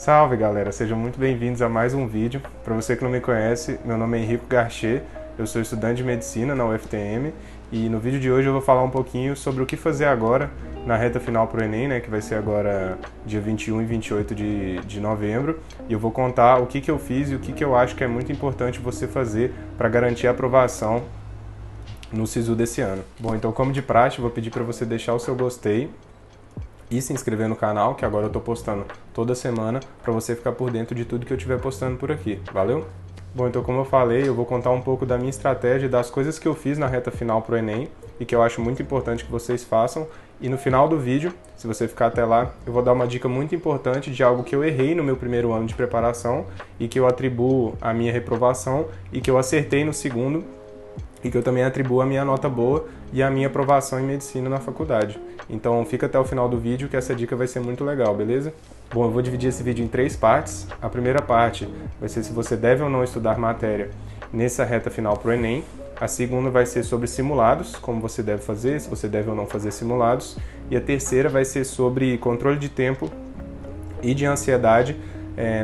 Salve galera, sejam muito bem-vindos a mais um vídeo. Para você que não me conhece, meu nome é Henrico Garcher, eu sou estudante de Medicina na UFTM e no vídeo de hoje eu vou falar um pouquinho sobre o que fazer agora na reta final para o Enem, né, que vai ser agora dia 21 e 28 de novembro, e eu vou contar o que eu fiz e o que eu acho que é muito importante você fazer para garantir a aprovação no SISU desse ano. Bom, então como de praxe, eu vou pedir para você deixar o seu gostei e se inscrever no canal, que agora eu estou postando toda semana, para você ficar por dentro de tudo que eu estiver postando por aqui. Valeu? Bom, então como eu falei, eu vou contar um pouco da minha estratégia, das coisas que eu fiz na reta final para o Enem e que eu acho muito importante que vocês façam. E no final do vídeo, se você ficar até lá, eu vou dar uma dica muito importante de algo que eu errei no meu primeiro ano de preparação e que eu atribuo à minha reprovação e que eu acertei no segundo e que eu também atribuo a minha nota boa e a minha aprovação em medicina na faculdade. Então fica até o final do vídeo que essa dica vai ser muito legal, beleza? Bom, eu vou dividir esse vídeo em 3 partes. A primeira parte vai ser se você deve ou não estudar matéria nessa reta final para o Enem. A segunda vai ser sobre simulados, como você deve fazer, se você deve ou não fazer simulados. E a terceira vai ser sobre controle de tempo e de ansiedade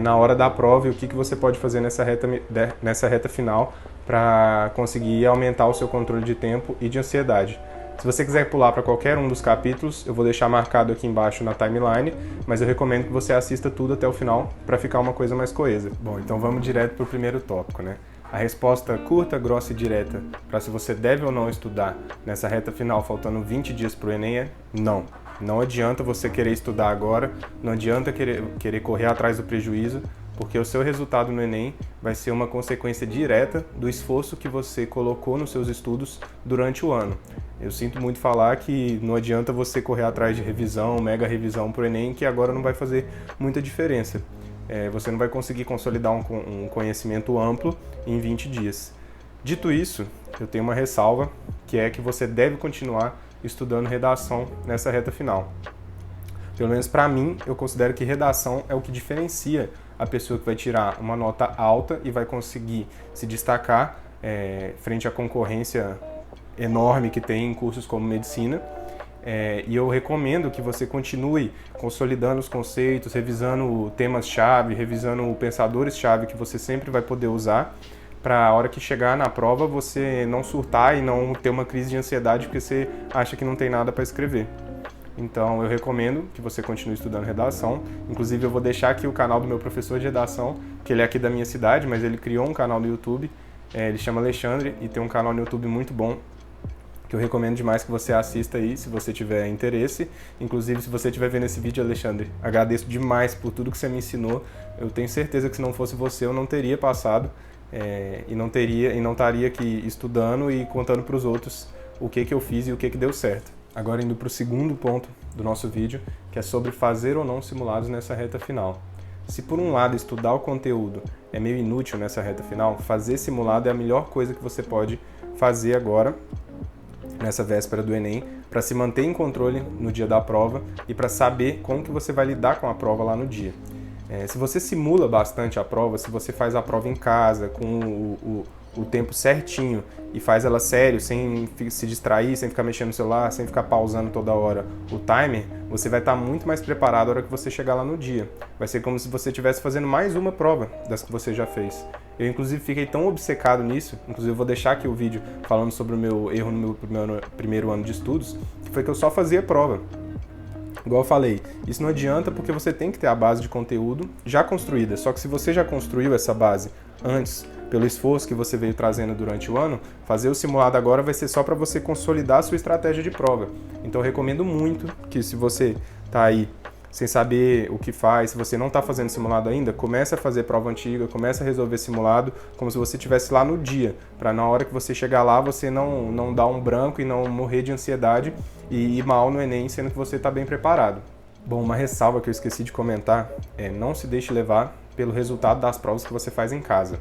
na hora da prova e o que você pode fazer nessa reta final para conseguir aumentar o seu controle de tempo e de ansiedade. Se você quiser pular para qualquer um dos capítulos, eu vou deixar marcado aqui embaixo na timeline, mas eu recomendo que você assista tudo até o final para ficar uma coisa mais coesa. Bom, então vamos direto para o primeiro tópico, né? A resposta curta, grossa e direta para se você deve ou não estudar nessa reta final, faltando 20 dias para o Enem, é não. Não adianta você querer estudar agora, não adianta querer correr atrás do prejuízo, porque o seu resultado no Enem vai ser uma consequência direta do esforço que você colocou nos seus estudos durante o ano. Eu sinto muito falar que não adianta você correr atrás de revisão, mega revisão para o Enem, que agora não vai fazer muita diferença. Você não vai conseguir consolidar um conhecimento amplo em 20 dias. Dito isso, eu tenho uma ressalva, que é que você deve continuar estudando redação nessa reta final. Pelo menos para mim, eu considero que redação é o que diferencia a pessoa que vai tirar uma nota alta e vai conseguir se destacar frente à concorrência enorme que tem em cursos como medicina. E eu recomendo que você continue consolidando os conceitos, revisando temas-chave, revisando pensadores-chave que você sempre vai poder usar, para a hora que chegar na prova você não surtar e não ter uma crise de ansiedade porque você acha que não tem nada para escrever. Então eu recomendo que você continue estudando redação. Inclusive eu vou deixar aqui o canal do meu professor de redação, que ele é aqui da minha cidade, mas ele criou um canal no YouTube, ele chama Alexandre e tem um canal no YouTube muito bom, que eu recomendo demais que você assista aí, se você tiver interesse. Inclusive, se você estiver vendo esse vídeo, Alexandre, agradeço demais por tudo que você me ensinou. Eu tenho certeza que se não fosse você, eu não teria passado e não estaria aqui estudando e contando para os outros o que eu fiz e o que deu certo. Agora indo para o segundo ponto do nosso vídeo, que é sobre fazer ou não simulados nessa reta final. Se por um lado estudar o conteúdo é meio inútil nessa reta final, fazer simulado é a melhor coisa que você pode fazer agora, nessa véspera do Enem, para se manter em controle no dia da prova e para saber como que você vai lidar com a prova lá no dia. Se você simula bastante a prova, se você faz a prova em casa, com o tempo certinho e faz ela sério, sem se distrair, sem ficar mexendo no celular, sem ficar pausando toda hora o timer, você vai estar muito mais preparado na hora que você chegar lá no dia. Vai ser como se você estivesse fazendo mais uma prova das que você já fez. Eu, inclusive, fiquei tão obcecado nisso, inclusive eu vou deixar aqui o vídeo falando sobre o meu erro no meu primeiro ano de estudos, que foi que eu só fazia prova. Igual eu falei, isso não adianta porque você tem que ter a base de conteúdo já construída, só que se você já construiu essa base antes, pelo esforço que você veio trazendo durante o ano, fazer o simulado agora vai ser só para você consolidar a sua estratégia de prova. Então eu recomendo muito que, se você está aí sem saber o que faz, se você não está fazendo simulado ainda, comece a fazer prova antiga, comece a resolver simulado como se você estivesse lá no dia, para na hora que você chegar lá você não dar um branco e não morrer de ansiedade e ir mal no Enem, sendo que você está bem preparado. Bom, uma ressalva que eu esqueci de comentar é: não se deixe levar pelo resultado das provas que você faz em casa.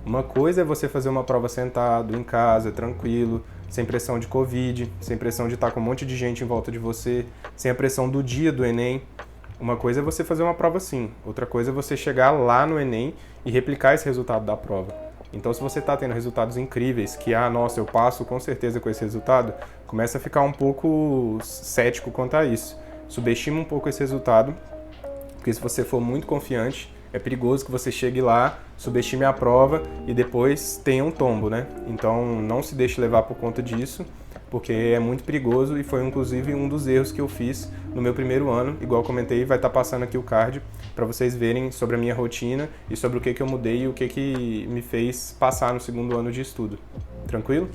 Uma coisa é você fazer uma prova sentado, em casa, tranquilo, sem pressão de Covid, sem pressão de estar com um monte de gente em volta de você, sem a pressão do dia do Enem. Uma coisa é você fazer uma prova assim, outra coisa é você chegar lá no Enem e replicar esse resultado da prova. Então, se você está tendo resultados incríveis, que, nossa, eu passo com certeza com esse resultado, começa a ficar um pouco cético quanto a isso. Subestima um pouco esse resultado, Porque se você for muito confiante, é perigoso que você chegue lá, subestime a prova e depois tenha um tombo, né? Então não se deixe levar por conta disso, porque é muito perigoso e foi inclusive um dos erros que eu fiz no meu primeiro ano. Igual eu comentei, vai estar passando aqui o card para vocês verem sobre a minha rotina e sobre o que eu mudei e o que me fez passar no segundo ano de estudo. Tranquilo?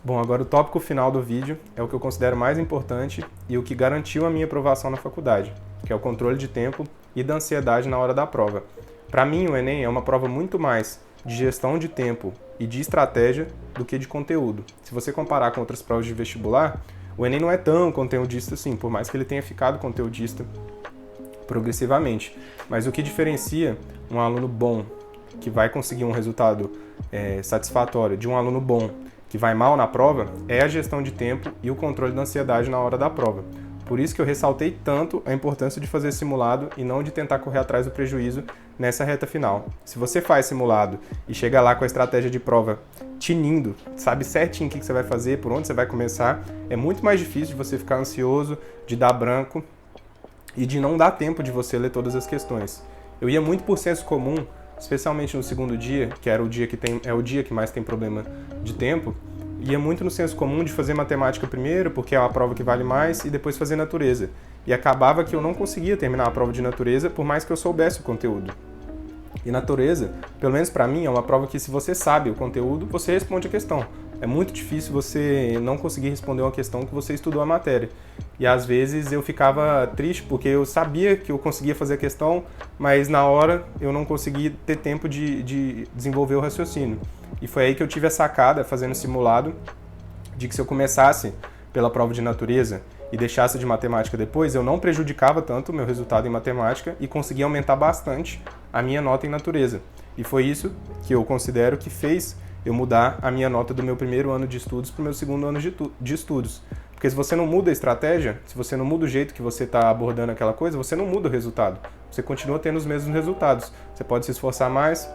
Bom, agora o tópico final do vídeo é o que eu considero mais importante e o que garantiu a minha aprovação na faculdade, que é o controle de tempo e da ansiedade na hora da prova. Para mim, o Enem é uma prova muito mais de gestão de tempo e de estratégia do que de conteúdo. Se você comparar com outras provas de vestibular, o Enem não é tão conteudista assim, por mais que ele tenha ficado conteudista progressivamente. Mas o que diferencia um aluno bom, que vai conseguir um resultado satisfatório, de um aluno bom, que vai mal na prova, é a gestão de tempo e o controle da ansiedade na hora da prova. Por isso que eu ressaltei tanto a importância de fazer simulado e não de tentar correr atrás do prejuízo nessa reta final. Se você faz simulado e chega lá com a estratégia de prova tinindo, sabe certinho o que você vai fazer, por onde você vai começar, é muito mais difícil de você ficar ansioso, de dar branco e de não dar tempo de você ler todas as questões. Eu ia muito por senso comum, especialmente no segundo dia, que era o dia é o dia que mais tem problema de tempo. Ia muito no senso comum de fazer matemática primeiro, porque é a prova que vale mais, e depois fazer natureza. E acabava que eu não conseguia terminar a prova de natureza, por mais que eu soubesse o conteúdo. E natureza, pelo menos para mim, é uma prova que se você sabe o conteúdo, você responde a questão. É muito difícil você não conseguir responder uma questão que você estudou a matéria. E às vezes eu ficava triste porque eu sabia que eu conseguia fazer a questão, mas na hora eu não conseguia ter tempo de desenvolver o raciocínio. E foi aí que eu tive a sacada, fazendo simulado, de que se eu começasse pela prova de natureza e deixasse de matemática depois, eu não prejudicava tanto o meu resultado em matemática e conseguia aumentar bastante a minha nota em natureza. E foi isso que eu considero que fez eu mudar a minha nota do meu primeiro ano de estudos para o meu segundo ano de estudos. Porque se você não muda a estratégia, se você não muda o jeito que você está abordando aquela coisa, você não muda o resultado. Você continua tendo os mesmos resultados. Você pode se esforçar mais,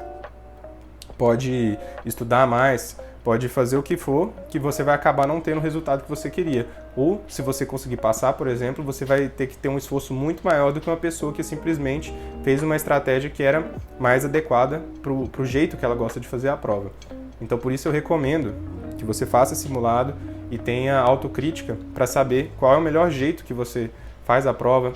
pode estudar mais, pode fazer o que for, que você vai acabar não tendo o resultado que você queria. Ou, se você conseguir passar, por exemplo, você vai ter que ter um esforço muito maior do que uma pessoa que simplesmente fez uma estratégia que era mais adequada para o jeito que ela gosta de fazer a prova. Então, por isso eu recomendo que você faça simulado e tenha autocrítica para saber qual é o melhor jeito que você faz a prova,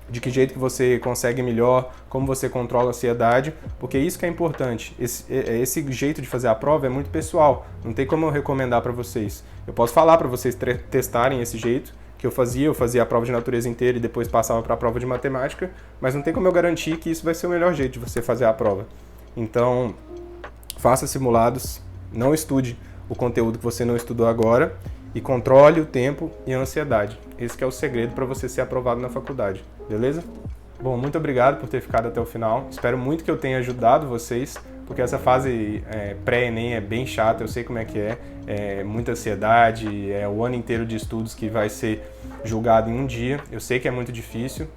de que jeito que você consegue melhor, como você controla a ansiedade, porque isso que é importante. Esse jeito de fazer a prova é muito pessoal, não tem como eu recomendar para vocês. Eu posso falar para vocês testarem esse jeito que eu fazia a prova de natureza inteira e depois passava para a prova de matemática, mas não tem como eu garantir que isso vai ser o melhor jeito de você fazer a prova. Então, faça simulados, não estude o conteúdo que você não estudou agora e controle o tempo e a ansiedade. Esse que é o segredo para você ser aprovado na faculdade, beleza? Bom, muito obrigado por ter ficado até o final. Espero muito que eu tenha ajudado vocês, porque essa fase pré-ENEM é bem chata, eu sei como é que é muita ansiedade, é o ano inteiro de estudos que vai ser julgado em um dia. Eu sei que é muito difícil,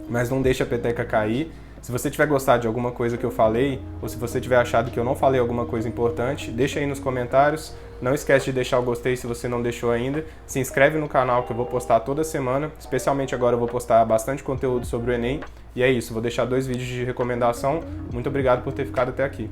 mas não deixe a peteca cair. Se você tiver gostado de alguma coisa que eu falei, ou se você tiver achado que eu não falei alguma coisa importante, deixa aí nos comentários. Não esquece de deixar o gostei se você não deixou ainda. Se inscreve no canal que eu vou postar toda semana. Especialmente agora eu vou postar bastante conteúdo sobre o Enem. E é isso, vou deixar 2 vídeos de recomendação. Muito obrigado por ter ficado até aqui.